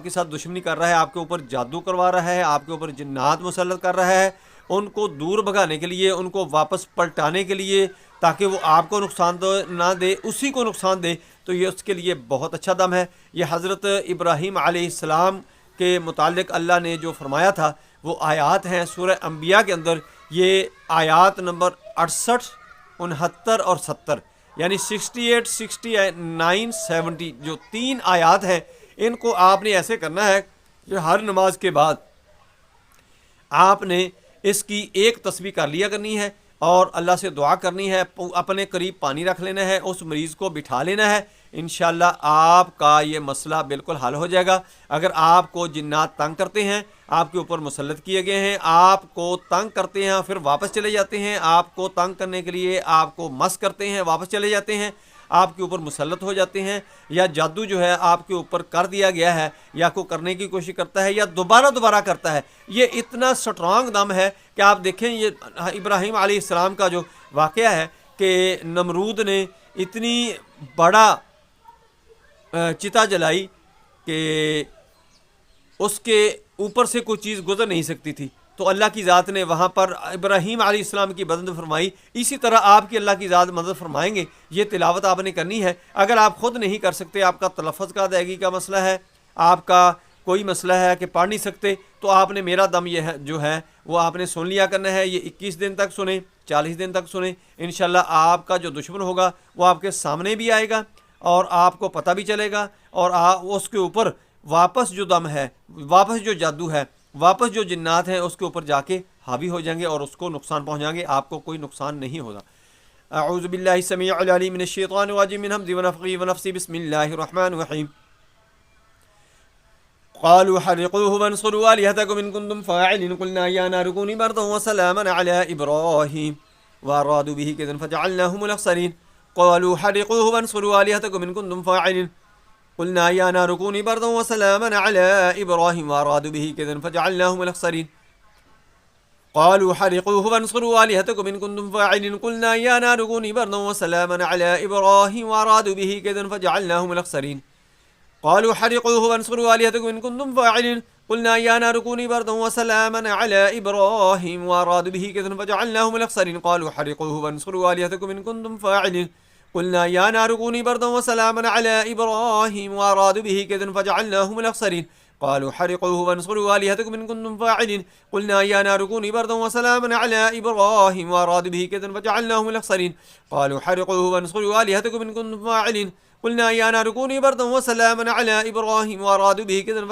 کے ساتھ دشمنی کر رہا ہے، آپ کے اوپر جادو کروا رہا ہے، آپ کے اوپر جنات مسلط کر رہا ہے، ان کو دور بھگانے کے لیے، ان کو واپس پلٹانے کے لیے، تاکہ وہ آپ کو نقصان نہ دے، اسی کو نقصان دے، تو یہ اس کے لیے بہت اچھا دم ہے۔ یہ حضرت ابراہیم علیہ السلام کے متعلق اللہ نے جو فرمایا تھا وہ آیات ہیں سورہ انبیاء کے اندر، یہ آیات نمبر 68، 69 اور 70، یعنی 68، 69، 70، جو 3 آیات ہیں، ان کو آپ نے ایسے کرنا ہے کہ ہر نماز کے بعد آپ نے اس کی ایک تسبیح کر لیا کرنی ہے اور اللہ سے دعا کرنی ہے، اپنے قریب پانی رکھ لینا ہے، اس مریض کو بٹھا لینا ہے، انشاءاللہ آپ کا یہ مسئلہ بالکل حل ہو جائے گا۔ اگر آپ کو جنات تنگ کرتے ہیں، آپ کے اوپر مسلط کیے گئے ہیں، آپ کو تنگ کرتے ہیں پھر واپس چلے جاتے ہیں، آپ کو تنگ کرنے کے لیے آپ کو مس کرتے ہیں، واپس چلے جاتے ہیں، آپ کے اوپر مسلط ہو جاتے ہیں، یا جادو جو ہے آپ کے اوپر کر دیا گیا ہے، یا کو کرنے کی کوشش کرتا ہے، یا دوبارہ کرتا ہے، یہ اتنا سٹرانگ دم ہے کہ آپ دیکھیں یہ ابراہیم علیہ السلام کا جو واقعہ ہے کہ نمرود نے اتنی بڑا چتا جلائی کہ اس کے اوپر سے کوئی چیز گزر نہیں سکتی تھی، تو اللہ کی ذات نے وہاں پر ابراہیم علیہ السلام کی مدد فرمائی۔ اسی طرح آپ کی اللہ کی ذات مدد فرمائیں گے۔ یہ تلاوت آپ نے کرنی ہے۔ اگر آپ خود نہیں کر سکتے، آپ کا تلفظ کا ادائیگی کا مسئلہ ہے، آپ کا کوئی مسئلہ ہے کہ پڑھ نہیں سکتے، تو آپ نے میرا دم یہ ہے جو ہے وہ آپ نے سن لیا کرنا ہے۔ یہ 21 دن تک سنیں، 40 دن تک سنیں، انشاءاللہ آپ کا جو دشمن ہوگا وہ آپ کے سامنے بھی آئے گا اور آپ کو پتہ بھی چلے گا، اور اس کے اوپر واپس جو دم ہے، واپس جو جادو ہے، واپس جو جنات ہیں اس کے اوپر جا کے حاوی ہو جائیں گے اور اس کو نقصان پہنچائیں گے، آپ کو کوئی نقصان نہیں ہوگا۔ اعوذ باللہ السمیع العلیم من الشیطان الرجیم من ہمزہ ونفخہ ونفثہ، بسم اللہ الرحمن الرحیم۔ قالوا حرقوه وانصروا آلهتكم إن كنتم فاعلين قلنا يا نار كوني بردا وسلاما على إبراهيم وأرادوا به كيدا فجعلناهم الأخسرين قالوا حرقوه وانصروا آلهتكم إن كنتم فاعلين قلنا يا نار كوني بردا وسلاما على إبراهيم وأرادوا به كيدا فجعلناهم الأخسرين قالوا حرقوه وانصروا آلهتكم إن كنتم فاعلين قلنا يا نار كوني بردا وسلاما على إبراهيم وأرادوا به كيدا فجعلناهم الأخسرين قالوا حرقوه وانصروا آلهتكم إن كنتم فاعلين قلنا يا نار كوني بردا وسلاما على إبراهيم وأرادوا به كيدا فجعلناهم الأخسرين قالوا حرقوه وانصروا آلهتكم إن كنتم فاعلين قلنا يا نار كوني بردا وسلاما على إبراهيم وأرادوا به كيدا فجعلناهم الأخسرين قالوا حرقوه وانصروا آلهتكم إن كنتم فاعلين قلنا يا نار كوني بردا وسلاما على إبراهيم وأرادوا به كيدا فجعلناهم الأخسرين قالوا حرقوه وانصروا آلهتكم إن كنتم فاعلين قلنا يا نار كوني بردا وسلاما على إبراهيم وأرادوا به كيدا